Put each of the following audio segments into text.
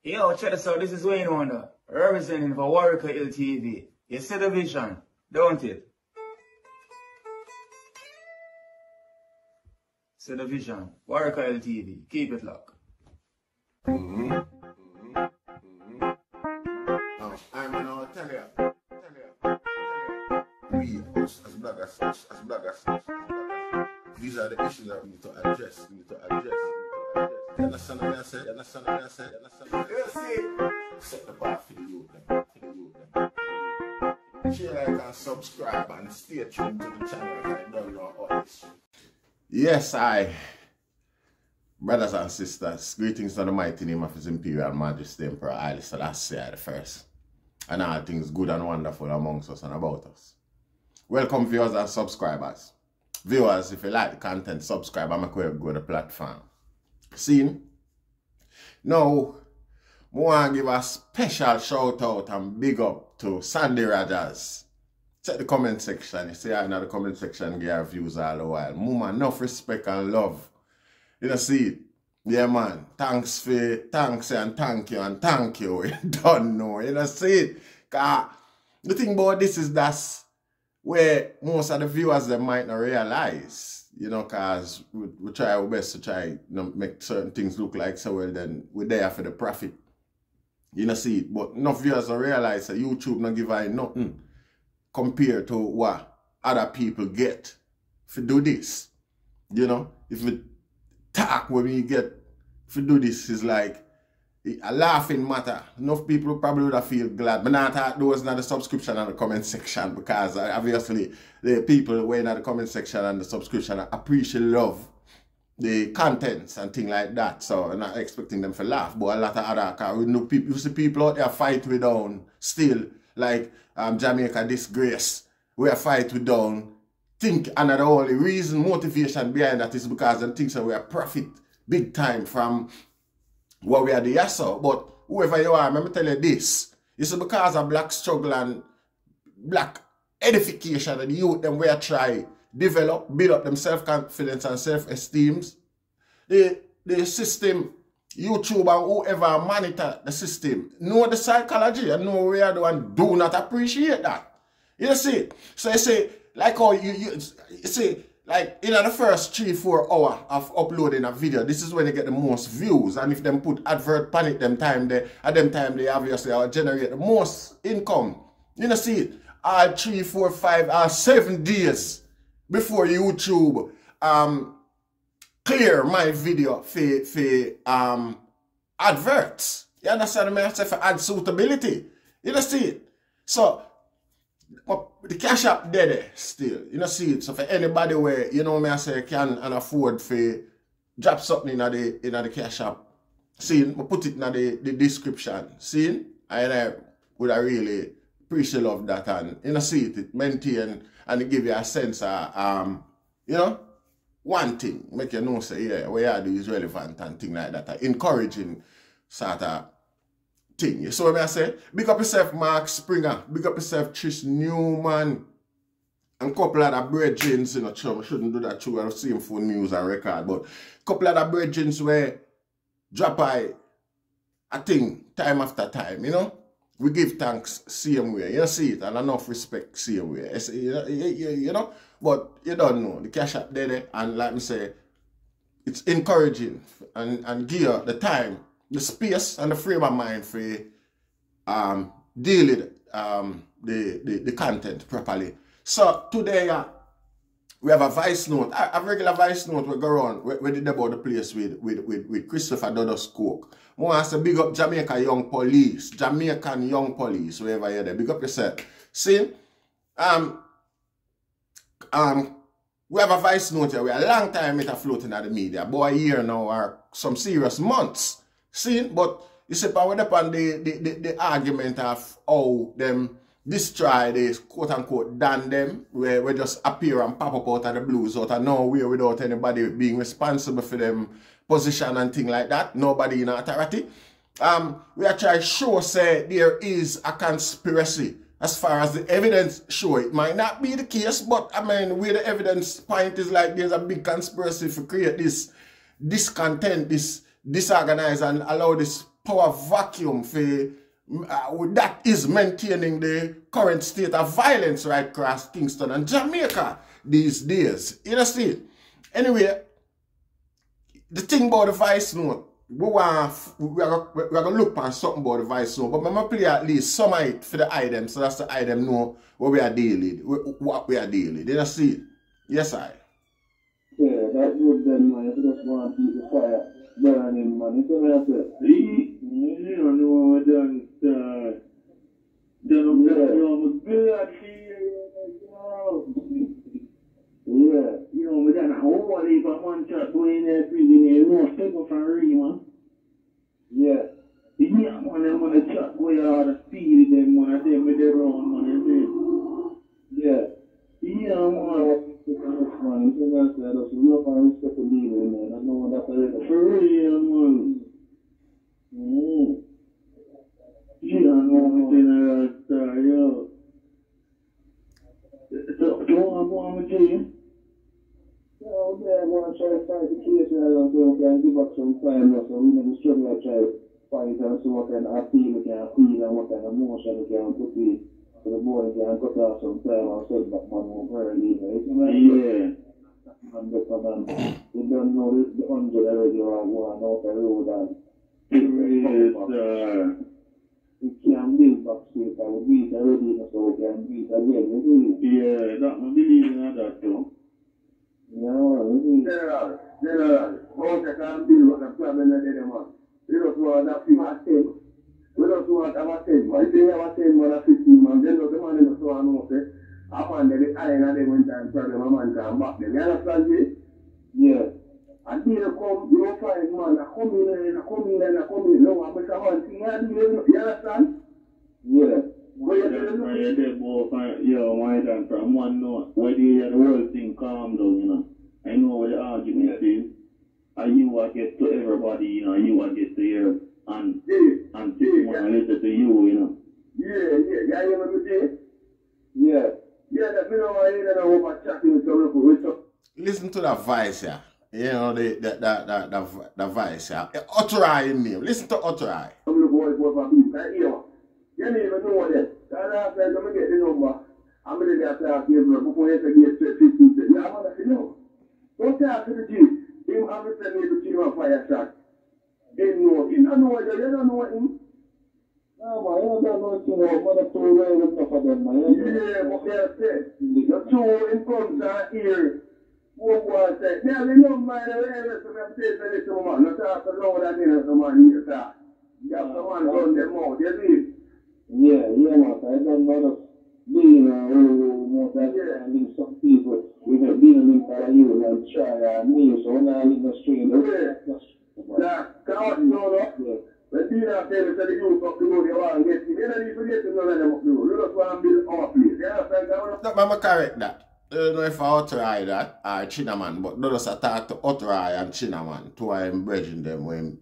Yo, check this out. This is Wayne Wonder, representing for Warwick LTV. You see the vision, don't it? See the vision. Warwick LTV. Keep it locked. I'm gonna tell you. We, us as bloggers, these are the issues that we need to address. You understand what I say? You see? Set the bar for the youth. Share, like, and subscribe, and stay tuned to the channel. I don't know all this. Yes, brothers and sisters, greetings to the mighty name of His Imperial Majesty Emperor Haile Selassie I I, and all things good and wonderful amongst us and about us. Welcome viewers and subscribers. Viewers, if you like the content, subscribe and make sure you go to the platform. See? Now, I want to give a special shout out and big up to Sandy Rogers. Check the comment section. You see in the comment section, give our views all the while. Mama, enough respect and love. You know, see it? Yeah, man. Thanks and thank you. You don't know. You know, see it? Because the thing about this is that's where most of the viewers they might not realize. You know, because we try our best to try make certain things look like so well, then we're there for the profit. You know, see it? But enough viewers don't realize that YouTube not give I nothing compared to what other people get if you do this. You know, if you talk when you get, if you do this, is like a laughing matter. Enough people probably would have feel glad. But not talk those in the subscription and the comment section, because obviously the people who are in the comment section and the subscription appreciate love the contents and things like that. So I'm not expecting them to laugh. But a lot of other, cause we know people, you see people out there fight with down still, like Jamaica Disgrace. We are fight with down. Think another only reason, motivation behind that is because them things that we are profit big time from what we are the yasso. But whoever you are, let me tell you this. It's because of black struggle and black edification and the youth them we are try develop, build up them self-confidence and self-esteem. The system, YouTube and whoever monitor the system, know the psychology and know where the one do not appreciate that. You see? So you say, like how you see, like in the first 3-4 hours of uploading a video, this is when you get the most views. And if them put advert pan it, them time they obviously generate the most income. You know, see, 3, 4, 5, 7 days before YouTube clear my video for adverts. You understand me? I say for ad suitability. You know, see it? So the cash app there still. You know, see it. So for anybody where, you know me, I say can and afford for drop something in the cash app. See, we put it in the description. See? I would really appreciate love that, and you know, see it maintain and it give you a sense of you know, one thing, make you know say yeah, what you do is relevant and thing like that. Encouraging sort of thing. You saw me I say? Big up yourself, Mark Springer, big up yourself, Trish Newman, and couple of the brethren, you know, I shouldn't do that through the same phone news and record, but couple of the brethren where drop by a thing time after time, you know? We give thanks same way. You see it, and enough respect same way. You know, but you don't know. The cash app there, and like me say, it's encouraging and give you the time, the space, and the frame of mind for deal with the content properly. So today we have a voice note, a regular voice note we go on. We did about the place with Christopher Dudus Cook. I want to big up Jamaican Young Police, wherever you're there. Big up yourself. See, we have a voice note here. We a long time it floating at the media. About a year now or some serious months. See, but you see, powered up on the argument of how them destroy this quote unquote done them, where we just appear and pop up out of the blues out of nowhere without anybody being responsible for them position and thing like that. Nobody in authority. We are trying to show say there is a conspiracy as far as the evidence show. It might not be the case, but I mean where the evidence point is like there's a big conspiracy to create this discontent, this disorganize and allow this power vacuum for that is maintaining the current state of violence right across Kingston and Jamaica these days. You know, see? Anyway, the thing about the voice note, we're gonna look at something about the voice note, but I'm gonna play at least some of it for the item, so that's the item know what we are dealing with, what we are dealing with. You see it? Yes, I. Yeah, that's good then, man. If you just want to keep the fire burning, man. It's what I said. You don't know what done yeah, you know, we done a whole heap of one shot going there, freezing there. You know, people from Ree, man. Yeah. Yeah, man, them on the shot going out of speed, them, man, I them with their own, man, yeah. Yeah, man. Man, it's what I said. There's love and respect for leaving, man. I know that's a for real, man. Yeah, man, yo. So, I'm going to tell you. Yeah, I'm going to try to fight the case so we can give up some time, so we need to struggle to try to fight and see what kind of appeal we can feel and what kind of emotion we can put in. So the boy can cut off some time and set back man over early. Yeah. And better than we don't know the 100 already or one out the road and we can build back straight and we beat already, so we can beat again. Yeah, that I believe in that too. General, once I can build what the problem is, man. We don't want that thing at 10. We don't want to have a 10. But if you have a 10 man or 15 man, then the man in the store knows it. I man, they iron and they went time problem, a man can back them. You understand me? Yeah. And then you come, you don't find man, I come in. No, I'm just a man thing. You understand? Yeah. You did both, why done from one note. Why do you hear the whole thing calm down, you know? I know what the argument is. And you what get to everybody, you know, you what get to hear and people want to listen to you, you know. Yeah, you know what I'm saying? Yeah, that's me know why you don't know chatting with some. Listen to that voice, yeah. You know, the voice, yeah. Utterai in name. Listen to Utterai. Some of the boys for people, I hear. You don't even know that. That's why I'm going to get the number. I'm going to get that before you get 15. Yeah, I'm going to say no. Don't talk to the G. Him have to send me to team a fire shot. Him know. He don't know you. You don't know him. No, man. You don't know him. Mother too well enough for them, man. Yeah, but they said. The two in front and here. One boy said, now they know man. I'm saying to this man. Not talk to no one in the man here, sir. You have the man run them out. You see? Yeah, man. I don't know being more than leave some people. We have been in for you and try and me, so when I leave the street, yeah, come on, when people are telling us that you talk to go there and get you, they don't need to get to none of them up to you. You just want to build our place. You understand? No, I'm correct that. I don't know if I Utterai that or Chinaman, but Dudus attack to Utterai and Chinaman to why I'm bridging them when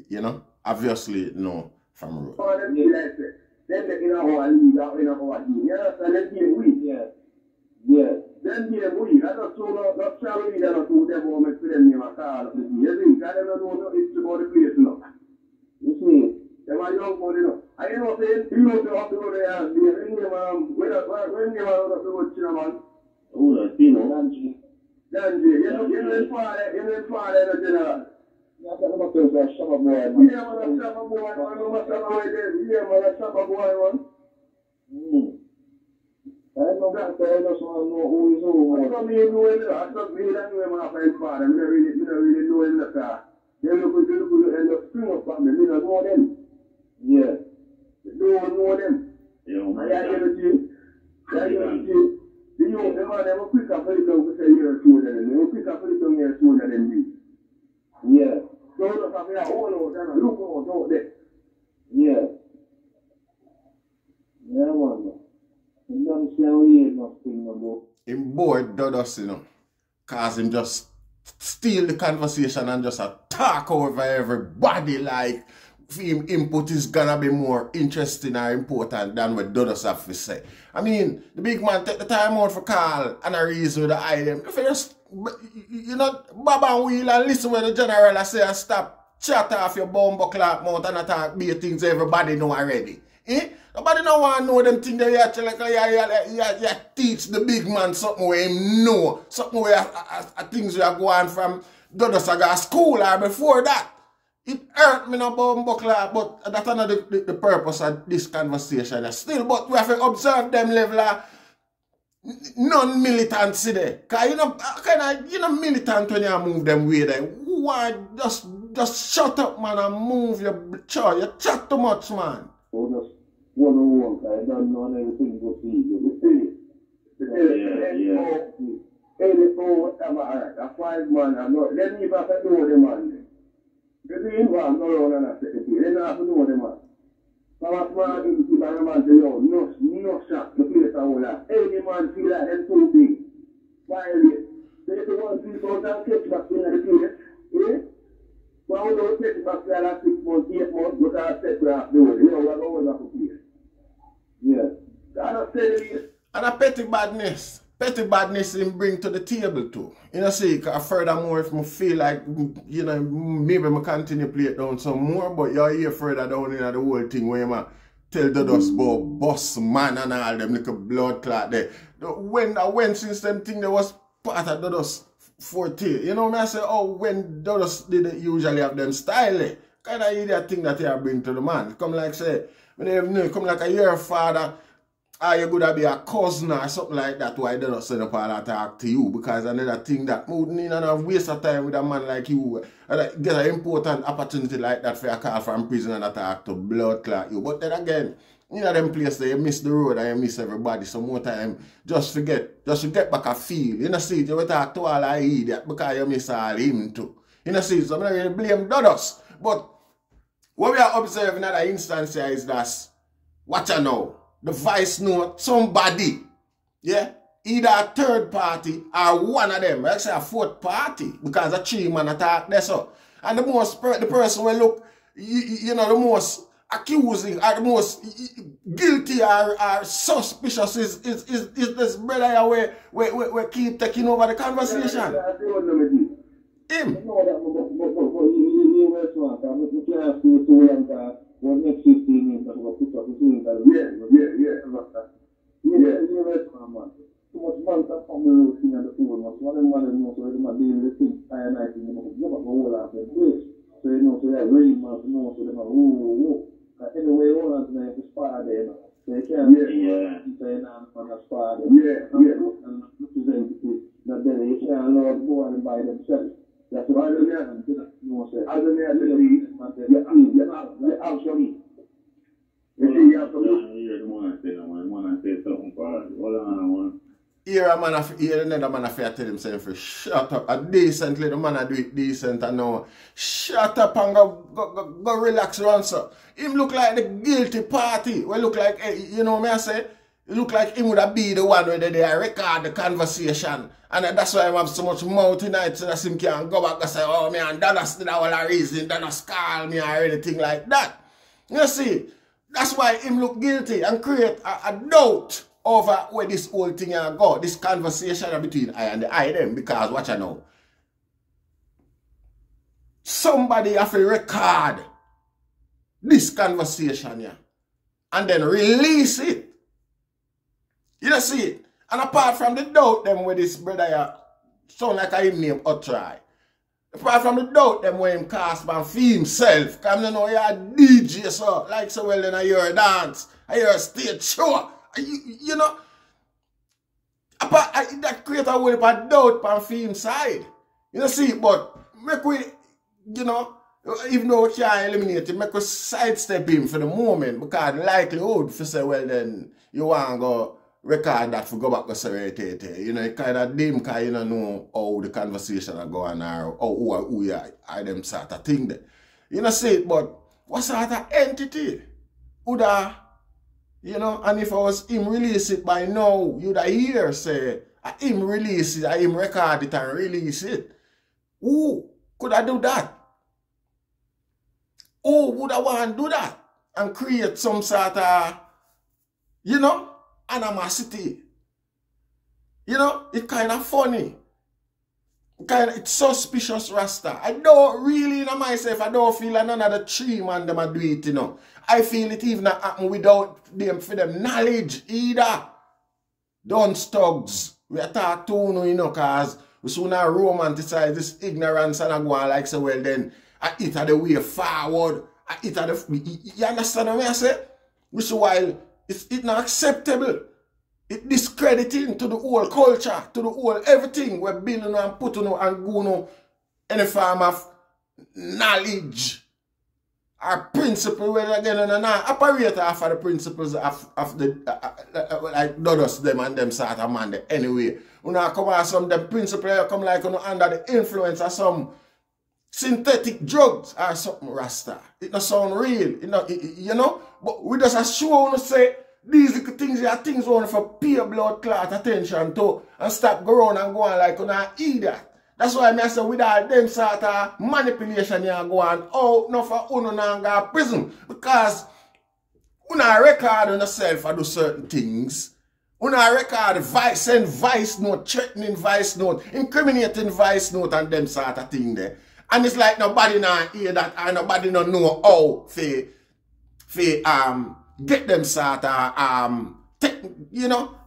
you know, obviously no from road. Then they know how I lead out in our team. You understand? Then game weak. Yeah. Then game weak. I don't know, not travel with them to them home and them in my car. You think? I don't know it's about the place, no. You see? They are young boy, you know. I know saying, you know, they have to go there and be a ring them, when they are to go to Chinaman. Oh, that's Tino. Danji. You know, in father, general. Yeah, man, I'm a summer boy, man. I know that, I just want to know who is who. I don't even know it. I just made that way when I find father. I don't really know in the car. They look and the spring up on me. I don't know them. Yeah. They don't know them. I give it to you. You know, the man, they will pick up for the tongue to say you're sooner than them. They will pick up for the tongue you're sooner than me. Yeah. So just have a whole lot and look out there. Yeah. Yeah, man. You don't see how he is nothing, man. Him bored Dudus, you know. Cause him just steal the conversation and just talk over everybody like him input is gonna be more interesting or important than what Dudus have to say. I mean, the big man take the time out for call and a reason with the item. If you just, you know, bob and wheel and listen when the general say and stop chat off your bumbo clock mouth and attack be things everybody know already. Eh? Nobody no want to know them things that you teach the big man something where him know. Something where things we are going from Dudus I got school or before that. It hurt me no bumbo clock, but that's not the purpose of this conversation. Still, but we have to observe them level of non-militancy there. Because you know militant when you move them way there. Why just shut up, man, and move your chaw. You chat too much, man. So just one-on-one, because I don't know everything goes easy. You see? Anything whatever, alright, a 5 man, I know. Let me have to know the man. You see him, I'm not around and I say, they don't have to know the man. So I'm smart in keep a man say, yo, no shot, the place I will have. Any man feel like them too big. Violate. So if you want to see something, catch back in the place, eh? So I don't catch back there like 6 months, 8 months, but I said we have to do it. You know, we're going to place. Yeah. I don't say this. And a petty badness him bring to the table too. You know, see, furthermore, if I feel like, you know, maybe I continue to play it down some more, but you're here further down in the whole thing where you tell Dudus about boss man and all them little blood clot there. When since them thing there was part of Dudus 40, you know, I say, oh, when Dudus didn't usually have them style there, kind of idiot thing that you bring to the man. Come like say, when they come like a year father, you could be a cousin or something like that, why they don't send up all that talk to you, because another thing that wouldn't need enough waste of time with a man like you, get an important opportunity like that for a call from prison and talk to blood clot you. But then again, you know them places there, you miss the road and you miss everybody, so more time, just to get back a feel. You know, see, you will talk to all I idiot because you miss all him too. You know, see, so I'm not really blame Dudus, but what we are observing at the instance here is that, watch out now. The vice note, somebody, yeah, either a third party or one of them, let's say a fourth party, because a 3 man attack there so. And the person will look, you know, the most accusing or the most guilty or suspicious is this brother where keep taking over the conversation. Him. What next 15 minutes that will put up the things that too much months up on the road thing at the pool, much one and knows where the man dealing with things I and I think you know the whole out of place. So you know so that rain must know so them whoa. Anyway, all of them is far there now. They can't say now on a spot and representative that they can't Lord go and buy themselves. That's why they are no say. I don't know actually. You have to Here a man here another man affair tell himself shut up. A decently the man do it decent and now shut up and go relax around so. Him look like the guilty party. Well look like you know me I say it look like him would have be the one where they record the conversation. And that's why I have so much mouth tonight so that him can go back and say, oh man, that's the whole reason, that's call me or anything like that. You see, that's why him look guilty and create a doubt over where this whole thing go, this conversation between I and the I them, because watch I know. Somebody have to record this conversation here and then release it. You know see it? And apart from the doubt them where this brother here sound like him name Utry. Apart from the doubt them where him cast man for himself. Because you know you're a DJ so like so well then I hear a dance. I hear a stage show. You know. Apart that create a whole heap of doubt from him side. You know see but make we you know even though we can't eliminate him, make we sidestep him for the moment because the likelihood for say well then you wanna go record that for go back to say you know, it kind of dim because you don't know how the conversation are going or who you are them sort of thing there. You know, see it, but what sort of entity would you know, and if I was him release it by now, you'd hear say, him release it, him record it and release it. Who could I do that? Who would I want to do that and create some sort of, you know, animosity? You know, it's kind of funny. It's suspicious, Rasta. I don't really, in myself, I don't feel like none of the three man them a do it, you know. I feel it even happen without them for them knowledge either. Don't thugs. We attack to you know, cause we soon romanticize this ignorance and I go on like so well then it are the way forward. It are the you understand what I say? Which while it's not acceptable. It discrediting to the whole culture, to the whole everything we're building and putting and going any form of knowledge or principle where again and operate off of the principles of the like Dudus them and them sort of man anyway. When I come out some them principles come like under the influence of some synthetic drugs or something Rasta. It not sound real, you know, but we just assure to say these little things are things only for pure blood clot attention to and stop going and going like on an idiot. That's why I say with all them sort of manipulation you go on out no for uno and go prison. Because una record on yourself and do certain things. Una record send voice note, threatening voice note, incriminating voice note and them sort of thing there. And it's like nobody now hear that and nobody no know how get them sort of you know,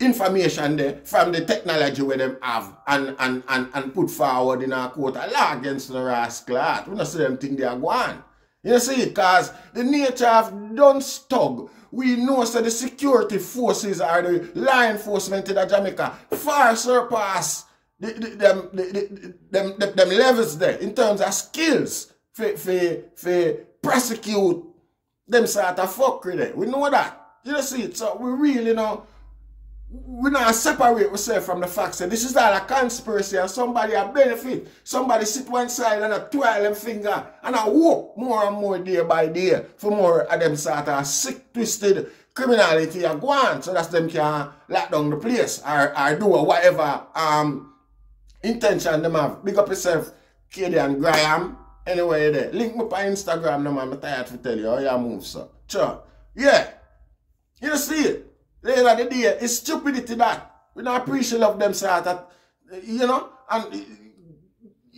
information there from the technology where them have and put forward in a court of law against the rascal. We don't see them think they are going. You see, because the nature of don't stug. We know that the security forces or the law enforcement in Jamaica far surpass them levels there in terms of skills for prosecute them sort of fuckery there. We know that. You see it. So we really know we not separate ourselves from the facts that this is all a conspiracy and somebody a benefit. Somebody sit one side and a twirl them finger and a walk more and more day by day for more of them sort of sick, twisted criminality and go on so that them can lock down the place or do whatever intention them have. Big up yourself, Katie and Graham. Anyway, there. Link me on Instagram, no man. I'm tired to tell you how you move, so. Sure. Yeah. You see it. Later of the day, it's stupidity that. We don't appreciate of them sort of, you know, and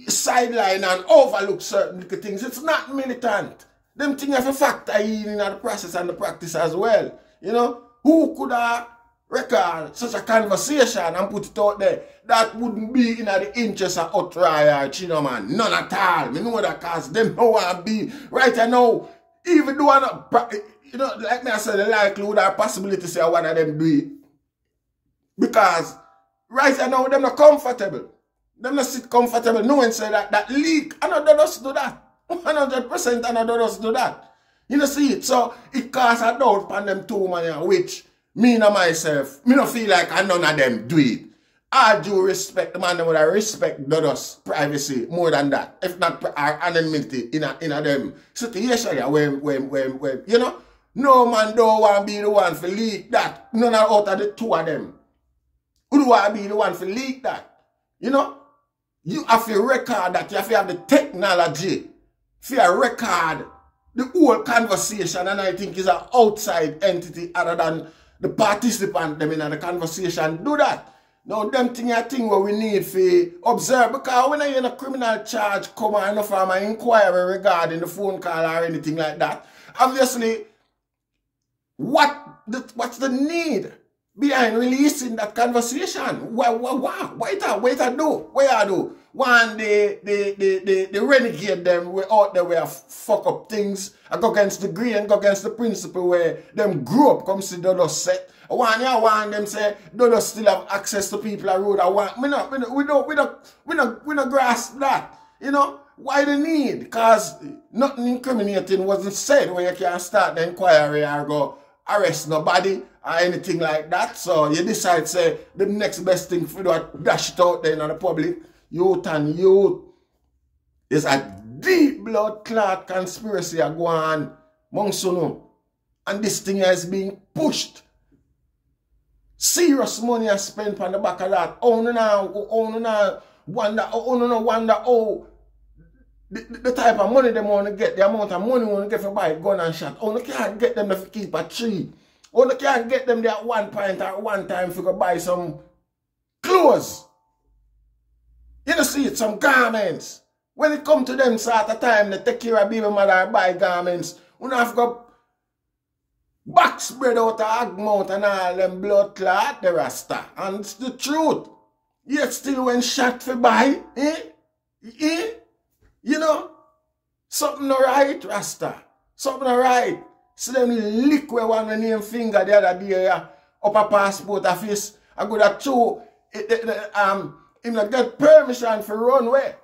sideline and overlook certain little things. It's not militant. Them things have a factor in the process and the practice as well. You know, who could have record such a conversation and put it out there? That wouldn't be in the interest of Outrider, Chino man. None at all. Me know that cause them know want to be right now. Even though you know, like me I said, the likelihood or possibility say one of them do it. Because right now them not comfortable. Them not sit comfortable knowing say that leak. Another does do that. 100% another does do that. You know see it. So it casts a doubt upon them two man, which me and myself, me no feel like none of them do it. I do respect the man, but I respect Dudus privacy more than that. If not our anonymity in a them situation when you know, no man don't want to be the one to leak that. None out of the two of them. Who do want to be the one to leak that? You know? You have to record that. You have to have the technology for record the whole conversation, and I think is an outside entity other than the participant them in the conversation. Do that. Now, them thing a thing what we need to observe, because when I hear a criminal charge come on from an inquiry regarding the phone call or anything like that, obviously, what's the need behind releasing that conversation? What it do? What you do? One, the renegade them, we out there where fuck up things, and go against the grain, go against the principle where them grew up, come see Dudus set. One them say Dudus still have access to people on road. We don't grasp that. You know? Why the need? Because nothing incriminating wasn't said where you can start the inquiry or go arrest nobody or anything like that. So you decide say the next best thing for do dash it out there in the public. Youth and youth. There's a deep blood clot conspiracy going on amongst you. And this thing is being pushed. Serious money is spent on the back of that. Oh no wonder oh the type of money they want to get, the amount of money they want to get for buy a gun and shot. Oh no can't get them to keep a tree. Oh no can't get them there at one point or one time to go buy some clothes. You know, see it, some garments. When it come to them sort of time, they take care of baby mother buy garments. You know, have got back spread out of hog mouth and all them blood clot, the rasta. And it's the truth. Yet still when shot for buy, You know? Something no right, rasta. Something no right. See them lick where one name finger the other day, up a passport office. I go to show him not get permission for run away.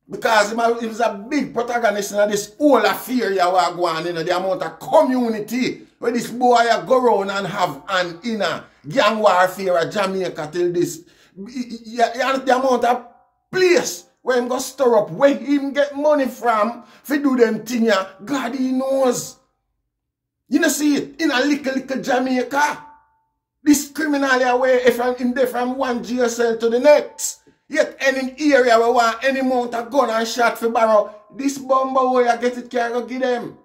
Because he was a big protagonist in this whole affair you are going in the amount of community where this boy go around and have an inner gang warfare at Jamaica till this. The amount of place where him go stir up, where him get money from for do them thing, God he knows. You know see it in a little Jamaica. This criminal away from one jail cell to the next. Yet any area where want any amount of gun and shot for borrow, this bomber where you get it can't go give them.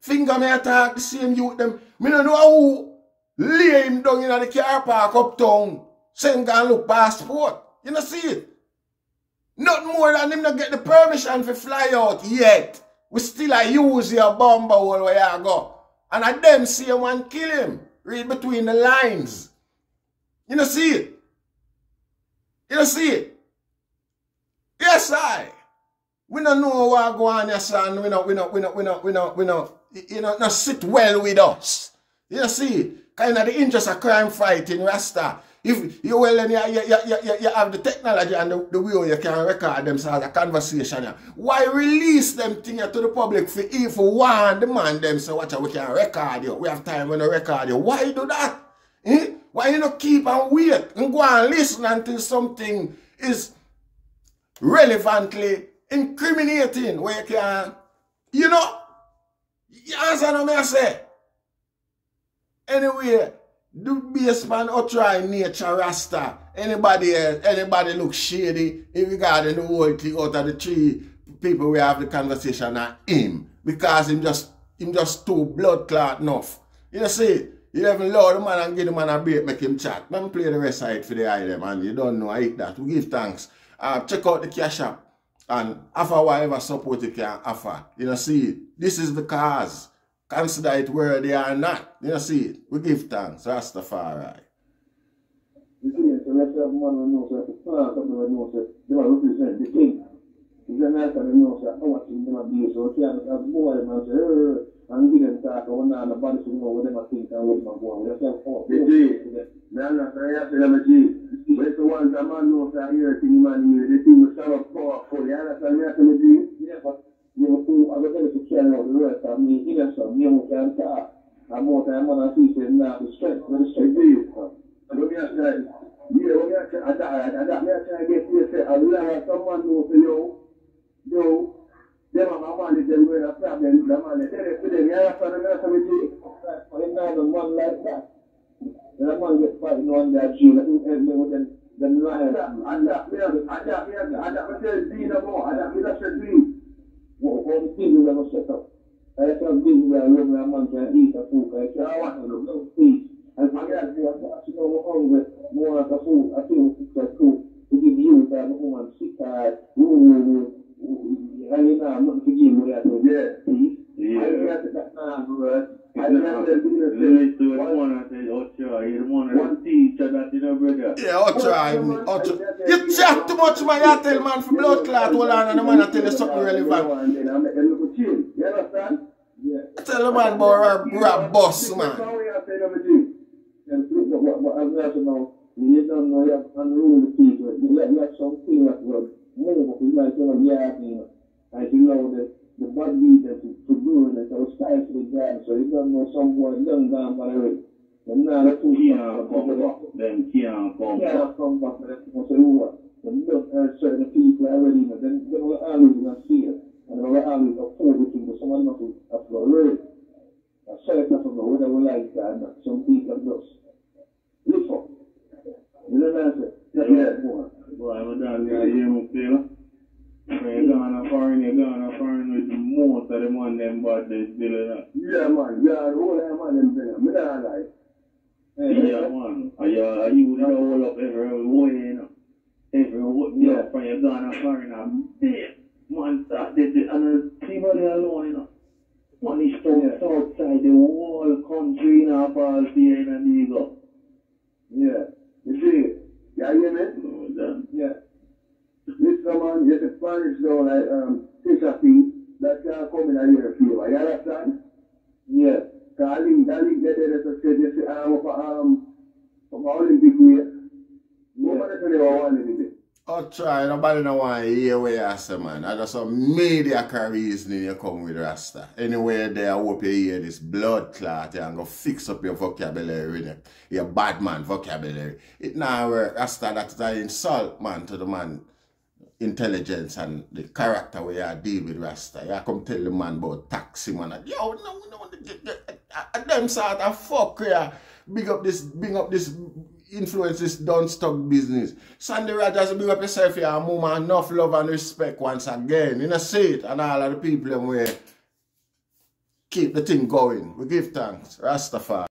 Finger me attack the same youth them. Me don't know who lay him down in the car park uptown. Send go and look passport. You know see it? Not more than him not get the permission for fly out yet. We still a use your bomber hole where you go. And I them see him and kill him. Read between the lines. You know see it? You know see it? Yes, we don't know what go on here, son. We not sit well with us. You know see, kind of the interest of crime fighting, Rasta. If you well then you have the technology and the way you can record them so as a conversation. Why release them things to the public for one demand them so watch we can record you. We have time when we record you. Why do that? Why you not keep and wait and go and listen until something is relevantly incriminating where you can, you know? You answer me I say. Anyway, do based on outright nature Rasta. Anybody look shady regarding the whole thing out of the three people we have the conversation at him. Because him just too blood clot enough. You know see? You even lower the man and give the man a break, make him chat. Let me play the rest of it for the item, and you don't know I hate that. We give thanks. Check out the cash app and offer whatever support you can offer. You know, see, this is the cause. Consider it where they are not. You know, see, we give thanks. Rastafari. You see, the rest of the man will know, so the plant of them will know, so they will represent the king. It's a nice and know, so how much them will be, so you have more of them say, and give them talk, and one body to know what them think and what them go on. That's all. You see, man, that's why I say, but the ones that man knows that here, man, the thing was so powerful. You understand me? Yeah, but you know, I was going to carry out the rest of me, innocent, you can talk. I'm more time on a piece of now, the strength, when the strength is. And when you say, yeah, when you say, I get you, say, I will have someone who say, yo, them are my money, them going to problem, the money, they put them, yeah, for the rest of it, for him now, the one like that. And I'm going to get fighting on that June, then line. I got me to say, no more, I got me to say, all the things that were set up. I have things where I live in a month and eat a food, I say, I want to look, no peace. And I got to know hungry, more like a food, I think it's like food, to give you that woman sick, and you know, I'm not to give me that, yeah, peace. Yeah. I got that now, bro. I got that one teacher that you know, brother. Yeah, you chat too much, man. You tell man for blood clot, hold on, and the man tell you something relevant. You understand? Yeah. Tell the man about rap boss, man. What I'm going to know, you don't know you have unruly people. You have something that will move, like and you know the bad leader to do it, so it's time for the guy, so you don't know someone young down by the way. And now the two can't come back, so what? Certain people already, then they were always in a fear, and they were always afforded to someone not to have to rape. I said it from the way they were like that, and some people just listen. You know what I'm saying? Yeah, boy, I'm down there, you feel? You're gonna foreign with most of the man them but they still yeah man, yeah, the whole man them thing. Me not like. Yeah man. You hold up every way, you know. Yeah, from your gun and foreigner. Big man start did it, and people there alone, you know. Punished outside the whole country in our balls here in Amigo. Yeah. You see, yeah, you hear me? Yeah. This man, you the Spanish though, like Fisher thing, that can't come in here and feel. You understand? Yeah. That link there, there's a stage, you see, from Olympic way. Nobody tell you what one is it. Oh, try. Nobody no want to hear what you say, man. I just some mediocre reasoning you come with Rasta. Anyway, there, I hope you hear this blood clot and go fix up your vocabulary, innit? Your bad man vocabulary. It now work. Rasta, that is an insult, man, to the man intelligence and the character where you deal with Rasta. You come tell the man about taxi, man. And, yo, no, them sort of fuck, yeah. Big up this influence this don't stop business. Sandy Rogers, big up yourself here and move enough love and respect once again. You know, see it, and all of the people who keep the thing going. We give thanks. Rastafari.